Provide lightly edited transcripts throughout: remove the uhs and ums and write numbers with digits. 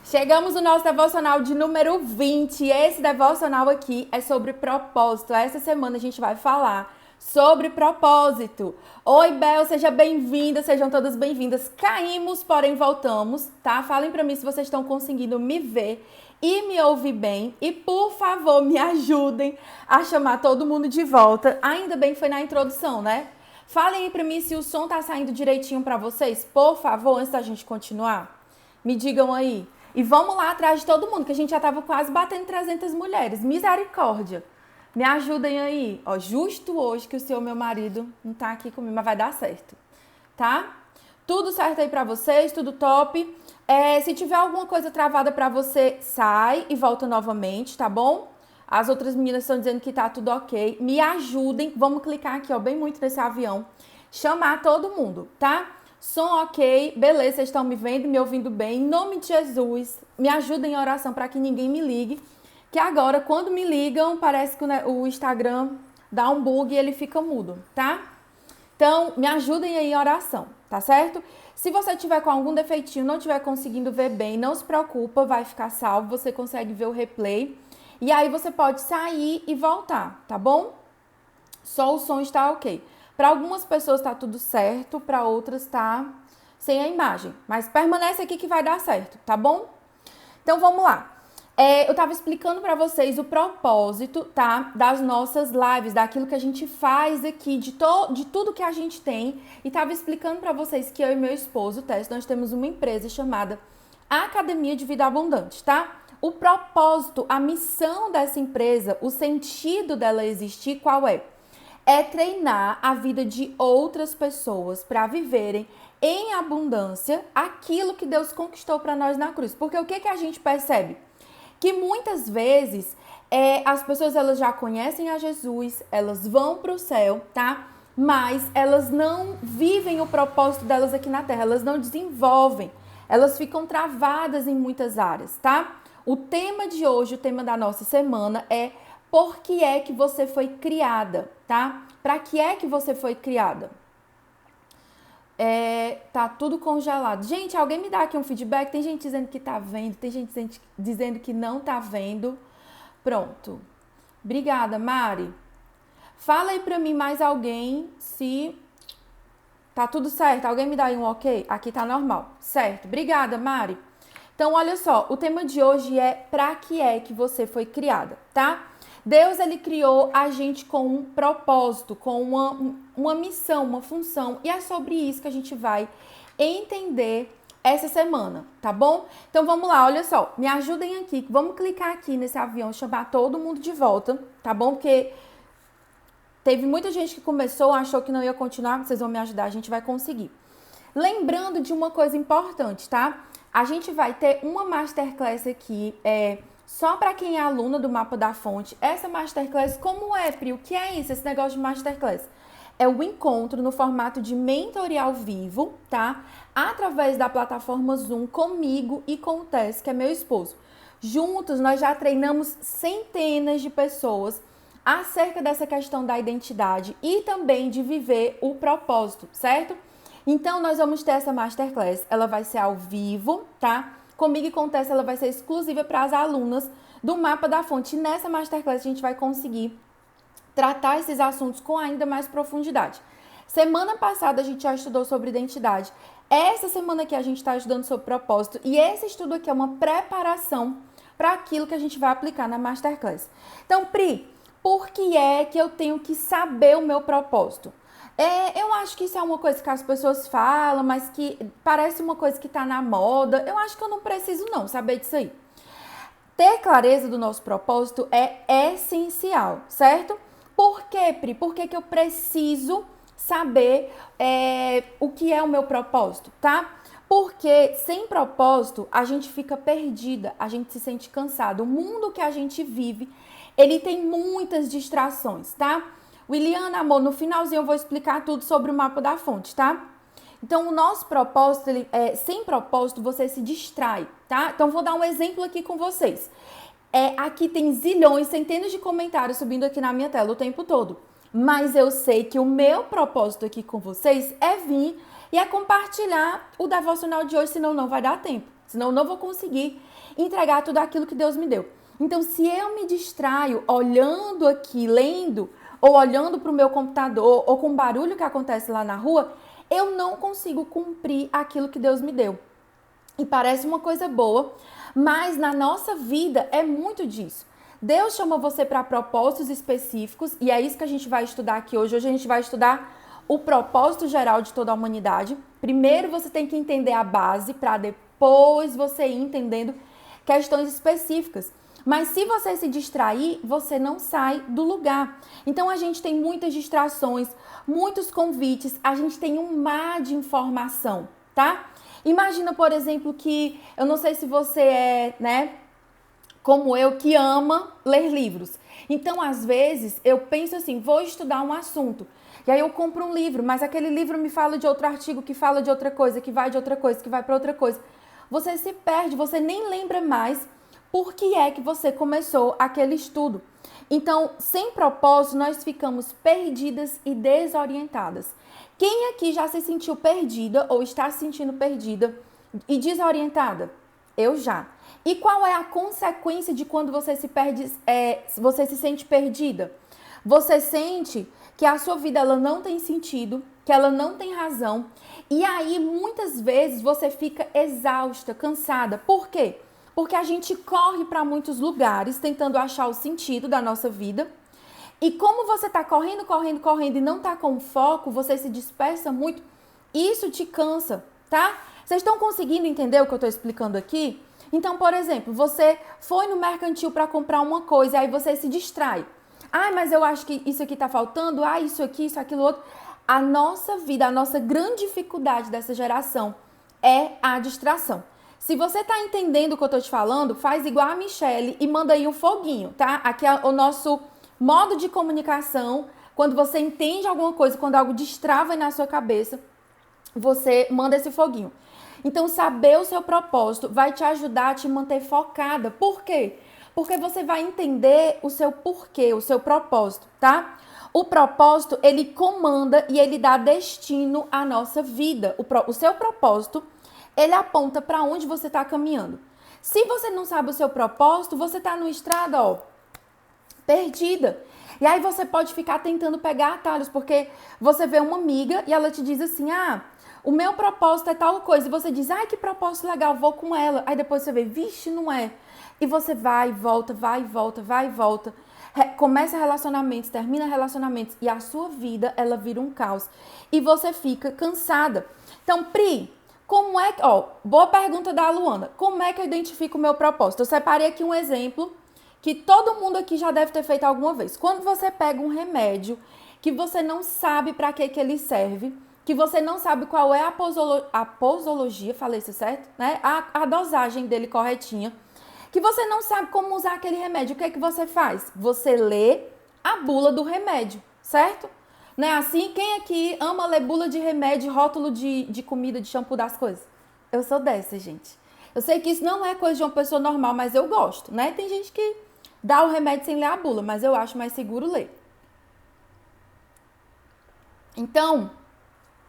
Chegamos no nosso devocional de número 20. Esse devocional aqui é sobre propósito. Essa semana a gente vai falar sobre propósito. Oi, Bel, seja bem-vinda, sejam todas bem-vindas. Caímos, porém voltamos, tá? Falem pra mim se vocês estão conseguindo me ver e me ouvir bem. E, por favor, me ajudem a chamar todo mundo de volta. Ainda bem que foi na introdução, né? Falem aí pra mim se o som tá saindo direitinho pra vocês, por favor, antes da gente continuar. Me digam aí. E vamos lá atrás de todo mundo, que a gente já tava quase batendo 300 mulheres. Misericórdia. Me ajudem aí. Ó, justo hoje que o seu, meu marido, não tá aqui comigo, mas vai dar certo. Tá? Tudo certo aí pra vocês, tudo top. Se tiver alguma coisa travada pra você, sai e volta novamente, tá bom? As outras meninas estão dizendo que tá tudo ok. Me ajudem. Vamos clicar aqui, ó, bem muito nesse avião. Chamar todo mundo, tá? Som ok, beleza, vocês estão me vendo, me ouvindo bem. Em nome de Jesus, me ajudem em oração para que ninguém me ligue. Que agora, quando me ligam, parece que o Instagram dá um bug e ele fica mudo, tá? Então, me ajudem aí em oração, tá certo? Se você tiver com algum defeitinho, não estiver conseguindo ver bem, não se preocupa, vai ficar salvo, você consegue ver o replay. E aí você pode sair e voltar, tá bom? Só o som está ok. Para algumas pessoas tá tudo certo, para outras tá sem a imagem. Mas permanece aqui que vai dar certo, tá bom? Então vamos lá. Eu tava explicando para vocês o propósito, tá? Das nossas lives, daquilo que a gente faz aqui, de tudo que a gente tem. E tava explicando para vocês que eu e meu esposo, Tess, nós temos uma empresa chamada Academia de Vida Abundante, tá? O propósito, a missão dessa empresa, o sentido dela existir, qual é? É treinar a vida de outras pessoas para viverem em abundância aquilo que Deus conquistou para nós na cruz. Porque o que a gente percebe? Que muitas vezes as pessoas elas já conhecem a Jesus, elas vão para o céu, tá? Mas elas não vivem o propósito delas aqui na Terra, elas não desenvolvem, elas ficam travadas em muitas áreas, tá? O tema de hoje, o tema da nossa semana é por que é que você foi criada, tá? Para que é que você foi criada? Tá tudo congelado. Gente, alguém me dá aqui um feedback? Tem gente dizendo que tá vendo, tem gente dizendo que não tá vendo. Pronto. Obrigada, Mari. Fala aí pra mim mais alguém se tá tudo certo. Alguém me dá aí um ok? Aqui tá normal. Certo. Obrigada, Mari. Então, olha só, o tema de hoje é pra que é que você foi criada, tá? Deus, ele criou a gente com um propósito, com uma missão, uma função. E é sobre isso que a gente vai entender essa semana, tá bom? Então, vamos lá, olha só. Me ajudem aqui. Vamos clicar aqui nesse avião, chamar todo mundo de volta, tá bom? Porque teve muita gente que começou, achou que não ia continuar. Vocês vão me ajudar, a gente vai conseguir. Lembrando de uma coisa importante, tá? A gente vai ter uma masterclass aqui, só para quem é aluna do Mapa da Fonte. Essa masterclass, como é, Pri? O que é isso, esse negócio de masterclass? É o encontro no formato de mentoria ao vivo, tá? Através da plataforma Zoom, comigo e com o Tess, que é meu esposo. Juntos, nós já treinamos centenas de pessoas acerca dessa questão da identidade e também de viver o propósito, certo? Então, nós vamos ter essa masterclass. Ela vai ser ao vivo, tá? Comigo e com o Tess, ela vai ser exclusiva para as alunas do Mapa da Fonte. E nessa masterclass, a gente vai conseguir tratar esses assuntos com ainda mais profundidade. Semana passada, a gente já estudou sobre identidade. Essa semana aqui, a gente está estudando sobre propósito. E esse estudo aqui é uma preparação para aquilo que a gente vai aplicar na masterclass. Então, Pri, por que é que eu tenho que saber o meu propósito? Eu acho que isso é uma coisa que as pessoas falam, mas que parece uma coisa que tá na moda. Eu acho que eu não preciso não saber disso aí. Ter clareza do nosso propósito é essencial, certo? Por quê, Pri? Por que eu preciso saber o que é o meu propósito, tá? Porque sem propósito a gente fica perdida, a gente se sente cansado. O mundo que a gente vive, ele tem muitas distrações, tá? Williana, amor, no finalzinho eu vou explicar tudo sobre o Mapa da Fonte, tá? Então, o nosso propósito, sem propósito, você se distrai, tá? Então, vou dar um exemplo aqui com vocês. Aqui tem zilhões, centenas de comentários subindo aqui na minha tela o tempo todo. Mas eu sei que o meu propósito aqui com vocês é vir e é compartilhar o devocional de hoje, senão não vai dar tempo, Senão eu não vou conseguir entregar tudo aquilo que Deus me deu. Então, se eu me distraio olhando aqui, lendo, ou olhando para o meu computador, ou com o barulho que acontece lá na rua, eu não consigo cumprir aquilo que Deus me deu. E parece uma coisa boa, mas na nossa vida é muito disso. Deus chama você para propósitos específicos, e é isso que a gente vai estudar aqui hoje. Hoje a gente vai estudar o propósito geral de toda a humanidade. Primeiro você tem que entender a base, para depois você ir entendendo questões específicas. Mas se você se distrair, você não sai do lugar. Então a gente tem muitas distrações, muitos convites, a gente tem um mar de informação, tá? Imagina, por exemplo, que eu não sei se você é, como eu, que ama ler livros. Então, às vezes, eu penso assim, vou estudar um assunto. E aí eu compro um livro, mas aquele livro me fala de outro artigo, que fala de outra coisa, que vai de outra coisa, que vai para outra coisa. Você se perde, você nem lembra mais por que é que você começou aquele estudo. Então, sem propósito, nós ficamos perdidas e desorientadas. Quem aqui já se sentiu perdida ou está se sentindo perdida e desorientada? Eu já. E qual é a consequência de quando você se perde, você se sente perdida? Você sente que a sua vida ela não tem sentido, que ela não tem razão. E aí, muitas vezes, você fica exausta, cansada. Por quê? Porque a gente corre para muitos lugares tentando achar o sentido da nossa vida. E como você está correndo e não está com foco, você se dispersa muito, isso te cansa, tá? Vocês estão conseguindo entender o que eu estou explicando aqui? Então, por exemplo, você foi no mercantil para comprar uma coisa, aí você se distrai. Ah, mas eu acho que isso aqui está faltando, isso aqui, isso, aquilo, outro. A nossa vida, a nossa grande dificuldade dessa geração é a distração. Se você está entendendo o que eu estou te falando, faz igual a Michelle e manda aí um foguinho, tá? Aqui é o nosso modo de comunicação. Quando você entende alguma coisa, quando algo destrava aí na sua cabeça, você manda esse foguinho. Então, saber o seu propósito vai te ajudar a te manter focada. Por quê? Porque você vai entender o seu porquê, o seu propósito, tá? O propósito, ele comanda e ele dá destino à nossa vida. O seu propósito, ele aponta para onde você está caminhando. Se você não sabe o seu propósito, você está numa estrada, perdida. E aí você pode ficar tentando pegar atalhos, porque você vê uma amiga e ela te diz assim, o meu propósito é tal coisa. E você diz, que propósito legal, vou com ela. Aí depois você vê, vixe, não é. E você vai e volta, vai e volta, vai e volta. Começa relacionamentos, termina relacionamentos e a sua vida, ela vira um caos. E você fica cansada. Então, Pri, como é que... boa pergunta da Luana. Como é que eu identifico o meu propósito? Eu separei aqui um exemplo que todo mundo aqui já deve ter feito alguma vez. Quando você pega um remédio que você não sabe para que ele serve, que você não sabe qual é a posologia, falei isso certo? Né? A dosagem dele corretinha, que você não sabe como usar aquele remédio, o que é que você faz? Você lê a bula do remédio, certo? Não é assim? Quem aqui ama ler bula de remédio, rótulo de comida, de shampoo das coisas? Eu sou dessa, gente. Eu sei que isso não é coisa de uma pessoa normal, mas eu gosto, né? Tem gente que dá o remédio sem ler a bula, mas eu acho mais seguro ler. Então,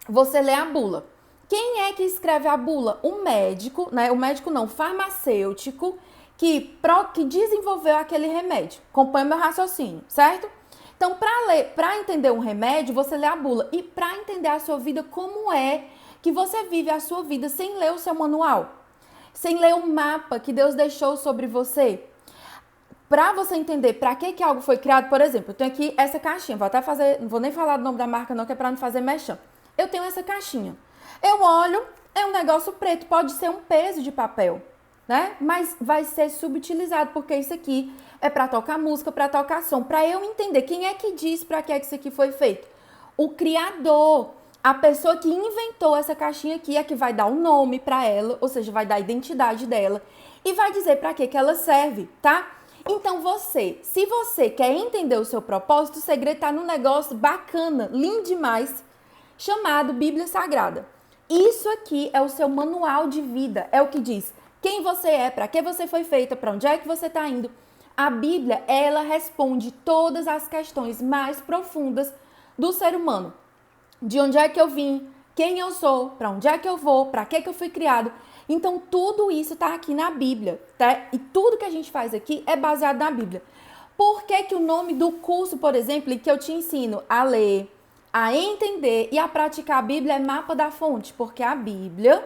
você lê a bula. Quem é que escreve a bula? O médico, né? O médico não, o farmacêutico que desenvolveu aquele remédio. Acompanha meu raciocínio, certo? Então, para entender um remédio, você lê a bula. E para entender a sua vida, como é que você vive a sua vida sem ler o seu manual? Sem ler o mapa que Deus deixou sobre você? Para você entender para que algo foi criado, por exemplo, eu tenho aqui essa caixinha. Não vou nem falar do nome da marca não, que é para não fazer merchan. Eu tenho essa caixinha. Eu olho, é um negócio preto, pode ser um peso de papel, né? Mas vai ser subutilizado, porque isso aqui é para tocar música, para tocar som. Para eu entender quem é que diz para que isso aqui foi feito. O criador, a pessoa que inventou essa caixinha aqui é que vai dar um nome para ela, ou seja, vai dar a identidade dela e vai dizer para que ela serve, tá? Então se você quer entender o seu propósito, o segredo tá num negócio bacana, lindo demais, chamado Bíblia Sagrada. Isso aqui é o seu manual de vida, é o que diz quem você é, para que você foi feita, para onde é que você está indo. A Bíblia, ela responde todas as questões mais profundas do ser humano. De onde é que eu vim, quem eu sou, para onde é que eu vou, para que eu fui criado. Então, tudo isso está aqui na Bíblia, tá? E tudo que a gente faz aqui é baseado na Bíblia. Por que que o nome do curso, por exemplo, em que eu te ensino a ler, a entender e a praticar a Bíblia é Mapa da Fonte? Porque a Bíblia,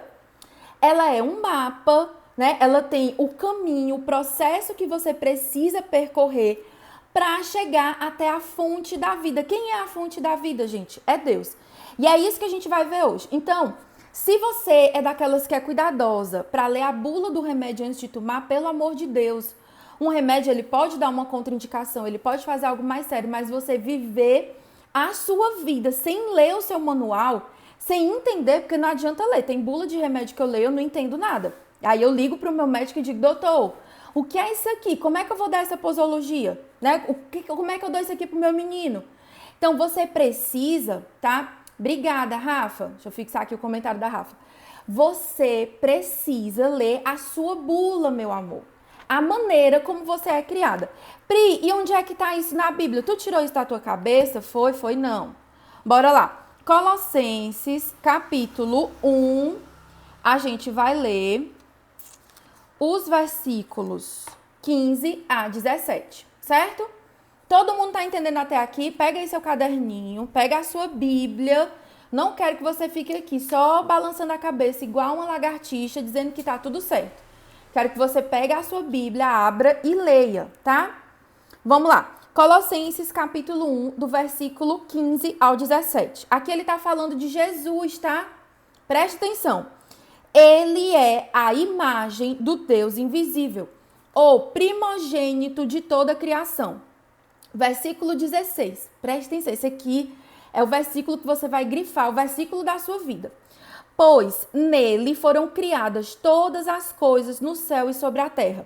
ela é um mapa, né? Ela tem o caminho, o processo que você precisa percorrer para chegar até a fonte da vida. Quem é a fonte da vida, gente? É Deus. E é isso que a gente vai ver hoje. Então, se você é daquelas que é cuidadosa para ler a bula do remédio antes de tomar, pelo amor de Deus, um remédio ele pode dar uma contraindicação, ele pode fazer algo mais sério, mas você viver a sua vida sem ler o seu manual, sem entender, porque não adianta ler. Tem bula de remédio que eu leio, eu não entendo nada. Aí eu ligo para o meu médico e digo, doutor, o que é isso aqui? Como é que eu vou dar essa posologia? Né? Como é que eu dou isso aqui pro meu menino? Então, você precisa, tá? Obrigada, Rafa. Deixa eu fixar aqui o comentário da Rafa. Você precisa ler a sua bula, meu amor. A maneira como você é criada. Pri, e onde é que tá isso na Bíblia? Tu tirou isso da tua cabeça? Foi não. Bora lá. Colossenses, capítulo 1. A gente vai ler os versículos 15 a 17, certo? Todo mundo tá entendendo até aqui? Pega aí seu caderninho, pega a sua Bíblia. Não quero que você fique aqui só balançando a cabeça igual uma lagartixa, dizendo que tá tudo certo. Quero que você pegue a sua Bíblia, abra e leia, tá? Vamos lá. Colossenses, capítulo 1, do versículo 15 ao 17. Aqui ele tá falando de Jesus, tá? Preste atenção. Ele é a imagem do Deus invisível, ou primogênito de toda a criação. Versículo 16. Preste atenção, esse aqui é o versículo que você vai grifar, o versículo da sua vida. Pois nele foram criadas todas as coisas no céu e sobre a terra,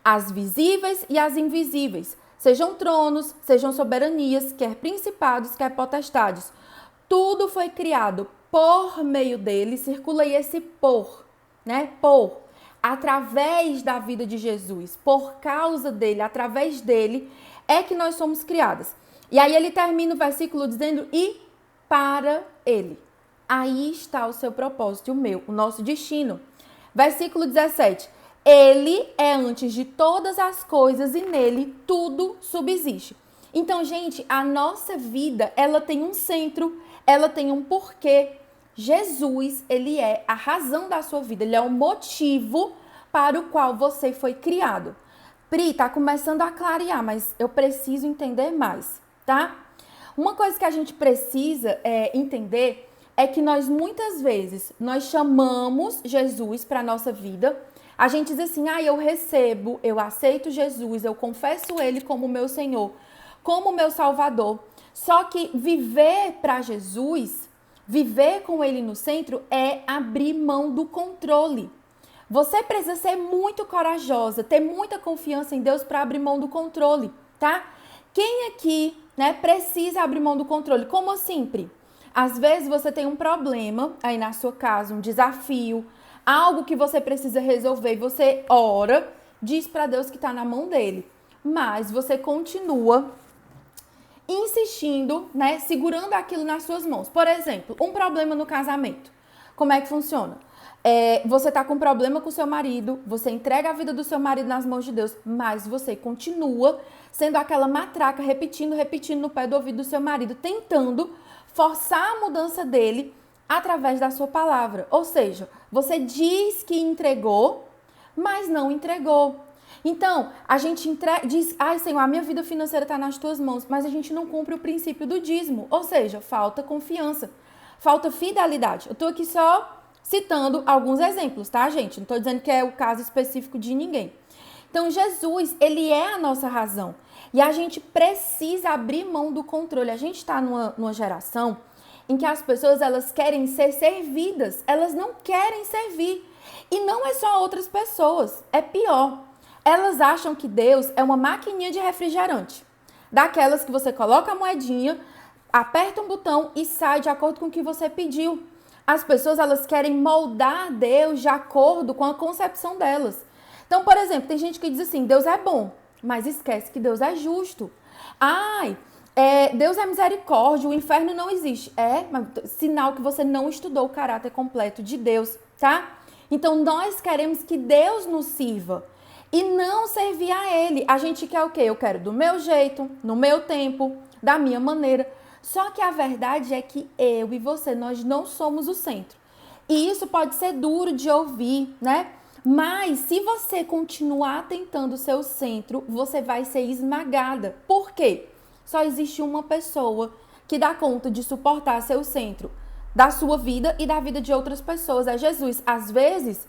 as visíveis e as invisíveis, sejam tronos, sejam soberanias, quer principados, quer potestades. Tudo foi criado por meio dele, circula aí esse por, né? Por, através da vida de Jesus, por causa dele, através dele, é que nós somos criadas. E aí ele termina o versículo dizendo, e para ele. Aí está o seu propósito e o meu, o nosso destino. Versículo 17. Ele é antes de todas as coisas e nele tudo subsiste. Então, gente, a nossa vida, ela tem um centro, ela tem um porquê. Jesus, ele é a razão da sua vida, ele é o motivo para o qual você foi criado. Pri, tá começando a clarear, mas eu preciso entender mais, tá? Uma coisa que a gente precisa entender é que nós muitas vezes, nós chamamos Jesus para a nossa vida, a gente diz assim, eu recebo, eu aceito Jesus, eu confesso ele como meu Senhor, como meu Salvador. Só que viver para Jesus, viver com ele no centro é abrir mão do controle. Você precisa ser muito corajosa, ter muita confiança em Deus para abrir mão do controle, tá? Quem aqui, né, precisa abrir mão do controle? Como assim, Pri? Às vezes você tem um problema aí na sua casa, um desafio, algo que você precisa resolver e você ora, diz para Deus que está na mão dele, mas você continua insistindo, né, segurando aquilo nas suas mãos. Por exemplo, um problema no casamento. Como é que funciona? Você tá com um problema com o seu marido, você entrega a vida do seu marido nas mãos de Deus, mas você continua sendo aquela matraca, repetindo no pé do ouvido do seu marido, tentando forçar a mudança dele através da sua palavra. Ou seja, você diz que entregou, mas não entregou. Então, a gente diz, Senhor, a minha vida financeira está nas tuas mãos, mas a gente não cumpre o princípio do dízimo. Ou seja, falta confiança, falta fidelidade. Eu estou aqui só citando alguns exemplos, tá, gente? Não estou dizendo que é o caso específico de ninguém. Então, Jesus, ele é a nossa razão. E a gente precisa abrir mão do controle. A gente está numa geração em que as pessoas, elas querem ser servidas. Elas não querem servir. E não é só outras pessoas. É pior. Elas acham que Deus é uma maquininha de refrigerante. Daquelas que você coloca a moedinha, aperta um botão e sai de acordo com o que você pediu. As pessoas, elas querem moldar Deus de acordo com a concepção delas. Então, por exemplo, tem gente que diz assim, Deus é bom, mas esquece que Deus é justo. Deus é misericórdia, o inferno não existe. Mas sinal que você não estudou o caráter completo de Deus, tá? Então nós queremos que Deus nos sirva e não servir a Ele. A gente quer o quê? Eu quero do meu jeito, no meu tempo, da minha maneira. Só que a verdade é que eu e você, nós não somos o centro. E isso pode ser duro de ouvir, né? Mas se você continuar tentando ser o centro, você vai ser esmagada. Por quê? Só existe uma pessoa que dá conta de suportar ser o centro da sua vida e da vida de outras pessoas. É Jesus. Às vezes,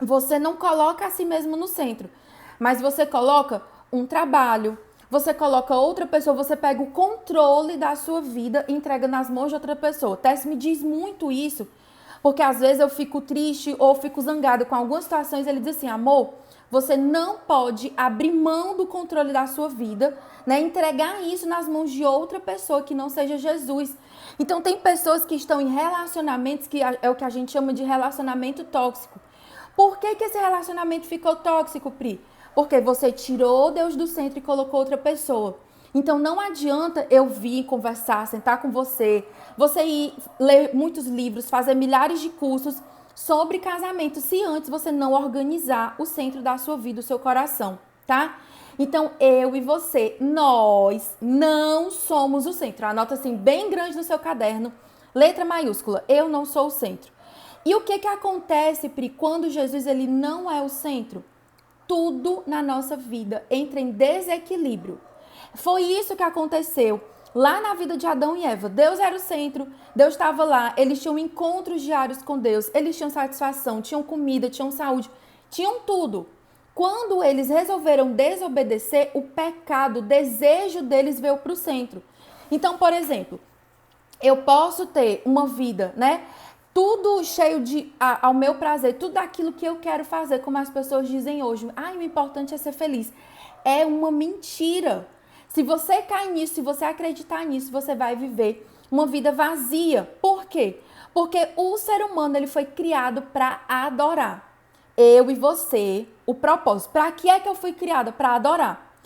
você não coloca a si mesmo no centro, mas você coloca um trabalho, você coloca outra pessoa, você pega o controle da sua vida e entrega nas mãos de outra pessoa. Tess me diz muito isso, porque às vezes eu fico triste ou fico zangada com algumas situações. Ele diz assim, amor, você não pode abrir mão do controle da sua vida, né? Entregar isso nas mãos de outra pessoa que não seja Jesus. Então tem pessoas que estão em relacionamentos que é o que a gente chama de relacionamento tóxico. Por que esse relacionamento ficou tóxico, Pri? Porque você tirou Deus do centro e colocou outra pessoa. Então não adianta eu vir conversar, sentar com você ir ler muitos livros, fazer milhares de cursos sobre casamento, se antes você não organizar o centro da sua vida, o seu coração, tá? Então eu e você, nós não somos o centro. Anota assim bem grande no seu caderno, letra maiúscula, eu não sou o centro. E o que acontece, Pri, quando Jesus ele não é o centro? Tudo na nossa vida entra em desequilíbrio. Foi isso que aconteceu lá na vida de Adão e Eva. Deus era o centro, Deus estava lá, eles tinham encontros diários com Deus, eles tinham satisfação, tinham comida, tinham saúde, tinham tudo. Quando eles resolveram desobedecer, o pecado, o desejo deles veio para o centro. Então, por exemplo, eu posso ter uma vida, né? Tudo cheio ao meu prazer, tudo aquilo que eu quero fazer, como as pessoas dizem hoje. O importante é ser feliz. É uma mentira. Se você cair nisso, se você acreditar nisso, você vai viver uma vida vazia. Por quê? Porque o ser humano ele foi criado para adorar. Eu e você, o propósito. Para que é que eu fui criada? Para adorar.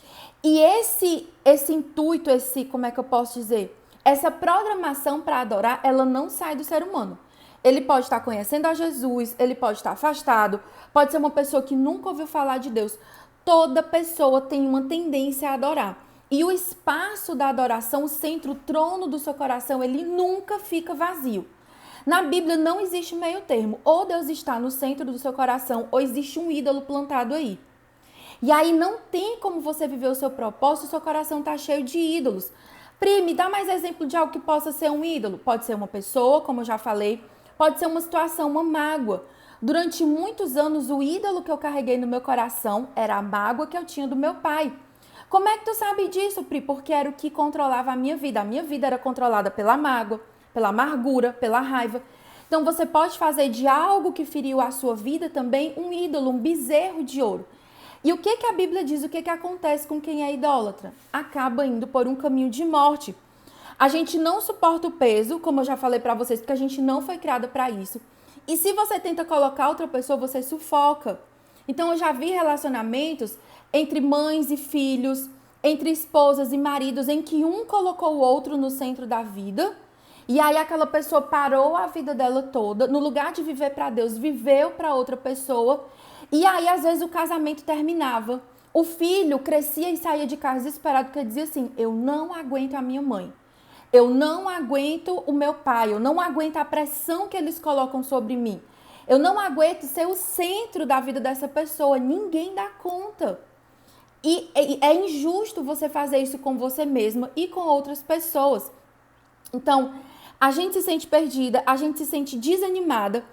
E esse intuito, como é que eu posso dizer? Essa programação para adorar, ela não sai do ser humano. Ele pode estar conhecendo a Jesus, ele pode estar afastado, pode ser uma pessoa que nunca ouviu falar de Deus. Toda pessoa tem uma tendência a adorar. E o espaço da adoração, o centro, o trono do seu coração, ele nunca fica vazio. Na Bíblia não existe meio termo. Ou Deus está no centro do seu coração, ou existe um ídolo plantado aí. E aí não tem como você viver o seu propósito, o seu coração está cheio de ídolos. Pri, me dá mais exemplo de algo que possa ser um ídolo. Pode ser uma pessoa, como eu já falei. Pode ser uma situação, uma mágoa. Durante muitos anos, o ídolo que eu carreguei no meu coração era a mágoa que eu tinha do meu pai. Como é que tu sabe disso, Pri? Porque era o que controlava a minha vida. A minha vida era controlada pela mágoa, pela amargura, pela raiva. Então, você pode fazer de algo que feriu a sua vida também um ídolo, um bezerro de ouro. E o que a Bíblia diz? O que acontece com quem é idólatra? Acaba indo por um caminho de morte. A gente não suporta o peso, como eu já falei pra vocês, porque a gente não foi criada pra isso. E se você tenta colocar outra pessoa, você sufoca. Então, eu já vi relacionamentos entre mães e filhos, entre esposas e maridos, em que um colocou o outro no centro da vida. E aí aquela pessoa parou a vida dela toda, no lugar de viver pra Deus, viveu pra outra pessoa. E aí, às vezes, o casamento terminava. O filho crescia e saía de casa desesperado, porque dizia assim, eu não aguento a minha mãe. Eu não aguento o meu pai, eu não aguento a pressão que eles colocam sobre mim. Eu não aguento ser o centro da vida dessa pessoa, ninguém dá conta. E é injusto você fazer isso com você mesma e com outras pessoas. Então, a gente se sente perdida, a gente se sente desanimada.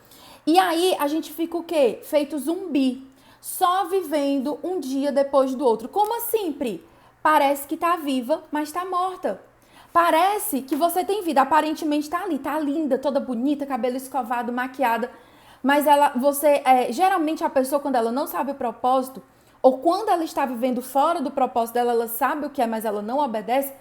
E aí, a gente fica o quê? Feito zumbi, só vivendo um dia depois do outro. Como assim, Pri? Parece que tá viva, mas tá morta. Parece que você tem vida, aparentemente tá ali, tá linda, toda bonita, cabelo escovado, maquiada, mas geralmente a pessoa quando ela não sabe o propósito, ou quando ela está vivendo fora do propósito dela, ela sabe o que é, mas ela não obedece,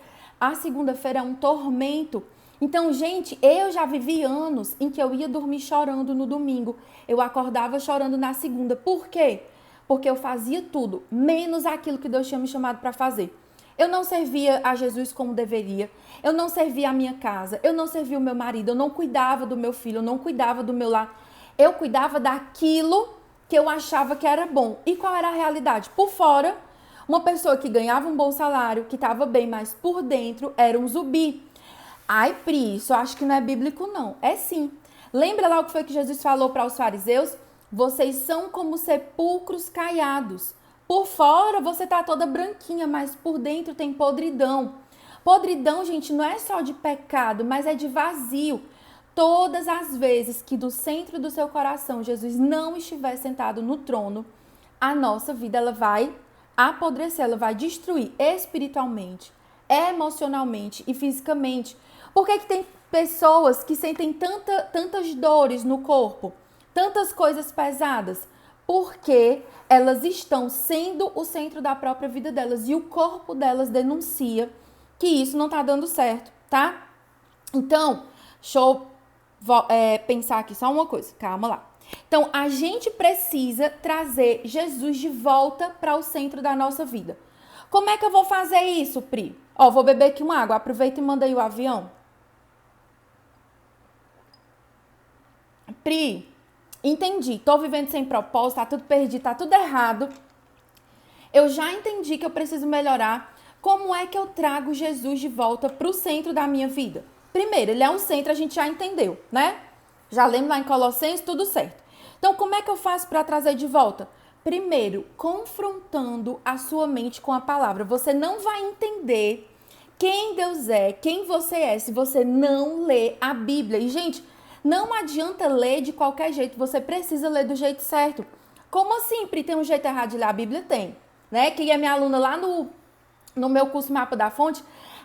a segunda-feira é um tormento. Então, gente, eu já vivi anos em que eu ia dormir chorando no domingo, eu acordava chorando na segunda. Por quê? Porque eu fazia tudo, menos aquilo que Deus tinha me chamado para fazer. Eu não servia a Jesus como deveria, eu não servia a minha casa, eu não servia o meu marido, eu não cuidava do meu filho, eu não cuidava do meu lar. Eu cuidava daquilo que eu achava que era bom. E qual era a realidade? Por fora, uma pessoa que ganhava um bom salário, que estava bem, mas por dentro era um zumbi. Ai, Pri, isso eu acho que não é bíblico, não. É sim. Lembra lá o que foi que Jesus falou para os fariseus? Vocês são como sepulcros caiados. Por fora você tá toda branquinha, mas por dentro tem podridão. Podridão, gente, não é só de pecado, mas é de vazio. Todas as vezes que do centro do seu coração Jesus não estiver sentado no trono, a nossa vida ela vai apodrecer, ela vai destruir espiritualmente, emocionalmente e fisicamente. Por que tem pessoas que sentem tantas dores no corpo, tantas coisas pesadas? Porque elas estão sendo o centro da própria vida delas e o corpo delas denuncia que isso não tá dando certo, tá? Então, deixa eu pensar aqui só uma coisa, calma lá. Então, a gente precisa trazer Jesus de volta para o centro da nossa vida. Como é que eu vou fazer isso, Pri? Ó, vou beber aqui uma água, aproveita e manda aí o avião. Pri, entendi, tô vivendo sem propósito, tá tudo perdido, tá tudo errado. Eu já entendi que eu preciso melhorar. Como é que eu trago Jesus de volta para o centro da minha vida? Primeiro, ele é um centro, a gente já entendeu, né? Já lembro lá em Colossenses, tudo certo. Então, como é que eu faço para trazer de volta? Primeiro, confrontando a sua mente com a palavra. Você não vai entender quem Deus é, quem você é, se você não ler a Bíblia. E, gente, não adianta ler de qualquer jeito, você precisa ler do jeito certo. Como assim, Pri, tem um jeito errado de ler a Bíblia? Tem, né? Quem é minha aluna lá no meu curso Mapa da Fonte,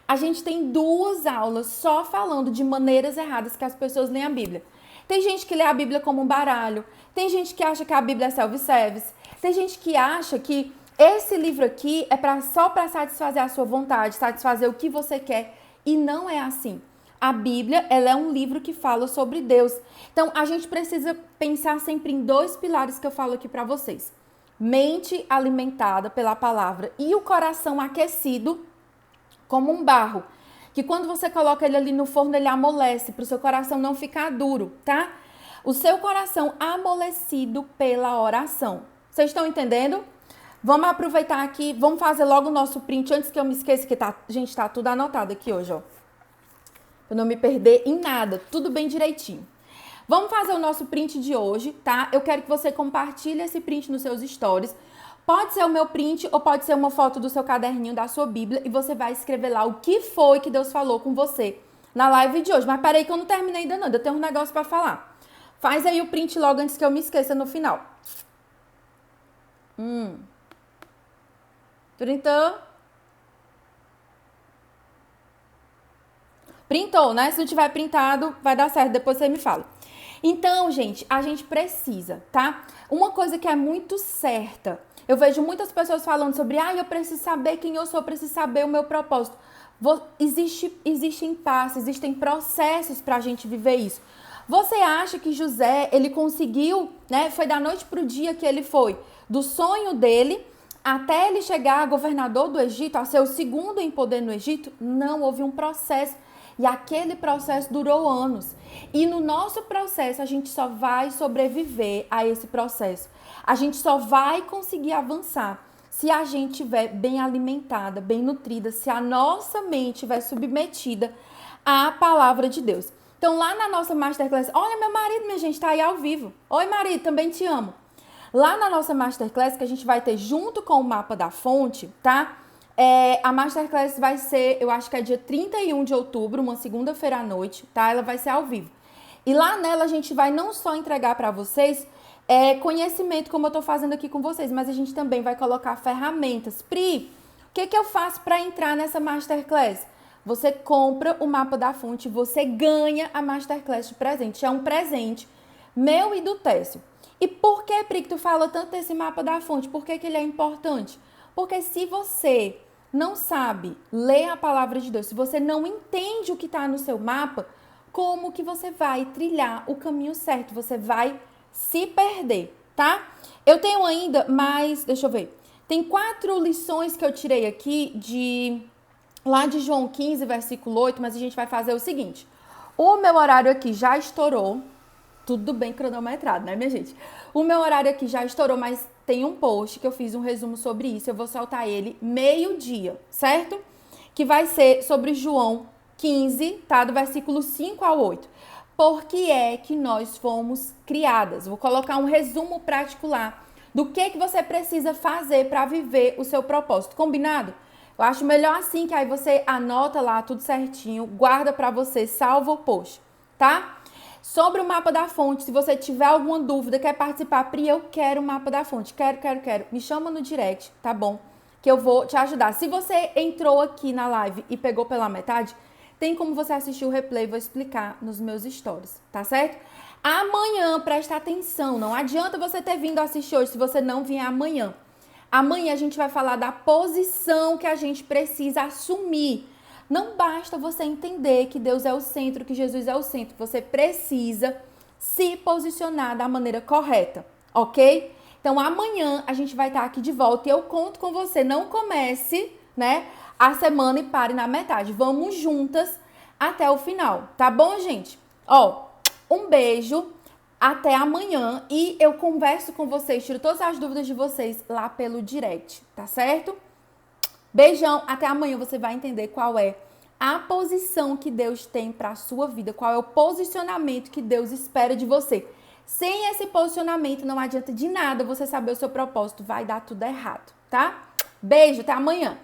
a gente tem 2 aulas só falando de maneiras erradas que as pessoas leem a Bíblia. Tem gente que lê a Bíblia como um baralho, tem gente que acha que a Bíblia é self-service, tem gente que acha que esse livro aqui é só para satisfazer a sua vontade, satisfazer o que você quer, e não é assim. A Bíblia, ela é um livro que fala sobre Deus. Então, a gente precisa pensar sempre em 2 pilares que eu falo aqui para vocês. Mente alimentada pela palavra e o coração aquecido como um barro, que quando você coloca ele ali no forno, ele amolece, para o seu coração não ficar duro, tá? O seu coração amolecido pela oração. Vocês estão entendendo? Vamos aproveitar aqui, vamos fazer logo o nosso print, antes que eu me esqueça, que gente, tá tudo anotado aqui hoje, ó. Pra não me perder em nada, tudo bem direitinho. Vamos fazer o nosso print de hoje, tá? Eu quero que você compartilhe esse print nos seus stories. Pode ser o meu print ou pode ser uma foto do seu caderninho, da sua Bíblia, e você vai escrever lá o que foi que Deus falou com você na live de hoje. Mas peraí que eu não terminei ainda não, eu tenho um negócio pra falar. Faz aí o print logo antes que eu me esqueça no final. Printou? Printou, né? Se não tiver printado, vai dar certo, depois você me fala. Então, gente, a gente precisa, tá? Uma coisa que é muito certa, eu vejo muitas pessoas falando sobre, eu preciso saber quem eu sou, eu preciso saber o meu propósito. Existem passos, existem processos pra gente viver isso. Você acha que José, ele conseguiu, né? Foi da noite pro dia que ele foi do sonho dele até ele chegar a governador do Egito, a ser o segundo em poder no Egito? Não, houve um processo. E aquele processo durou anos. E no nosso processo, a gente só vai sobreviver a esse processo. A gente só vai conseguir avançar se a gente estiver bem alimentada, bem nutrida, se a nossa mente estiver submetida à palavra de Deus. Então, lá na nossa Masterclass, olha, meu marido, minha gente, tá aí ao vivo. Oi, marido, também te amo. Lá na nossa Masterclass, que a gente vai ter junto com o Mapa da Fonte, tá? A Masterclass vai ser, eu acho que é dia 31 de outubro, uma segunda-feira à noite, tá? Ela vai ser ao vivo. E lá nela a gente vai não só entregar para vocês conhecimento, como eu tô fazendo aqui com vocês, mas a gente também vai colocar ferramentas. Pri, o que eu faço para entrar nessa Masterclass? Você compra o Mapa da Fonte, você ganha a Masterclass de presente. É um presente meu e do Técio. E por que, Pri, que tu fala tanto desse Mapa da Fonte? Por que ele é importante? Porque se você não sabe ler a palavra de Deus, se você não entende o que está no seu mapa, como que você vai trilhar o caminho certo? Você vai se perder, tá? Eu tenho ainda mais, deixa eu ver, tem 4 lições que eu tirei aqui lá de João 15, versículo 8, mas a gente vai fazer o seguinte. O meu horário aqui já estourou, tudo bem cronometrado, né, minha gente? O meu horário aqui já estourou, mas tem um post que eu fiz um resumo sobre isso. Eu vou soltar ele meio-dia, certo? Que vai ser sobre João 15, tá? Do versículo 5 ao 8. Por que é que nós fomos criadas? Vou colocar um resumo prático lá do que você precisa fazer para viver o seu propósito. Combinado? Eu acho melhor assim, que aí você anota lá tudo certinho, guarda para você, salva o post, tá? Sobre o mapa da fonte, se você tiver alguma dúvida, quer participar, Pri, eu quero o mapa da fonte, quero, me chama no direct, tá bom? Que eu vou te ajudar. Se você entrou aqui na live e pegou pela metade, tem como você assistir o replay, vou explicar nos meus stories, tá certo? Amanhã, presta atenção, não adianta você ter vindo assistir hoje se você não vier amanhã. Amanhã a gente vai falar da posição que a gente precisa assumir. Não basta você entender que Deus é o centro, que Jesus é o centro. Você precisa se posicionar da maneira correta, ok? Então amanhã a gente vai estar aqui de volta e eu conto com você. Não comece, né, a semana e pare na metade. Vamos juntas até o final, tá bom, gente? Ó, um beijo. Até amanhã e eu converso com vocês, tiro todas as dúvidas de vocês lá pelo direct, tá certo? Beijão, até amanhã você vai entender qual é a posição que Deus tem para a sua vida, qual é o posicionamento que Deus espera de você. Sem esse posicionamento não adianta de nada você saber o seu propósito, vai dar tudo errado, tá? Beijo, até amanhã.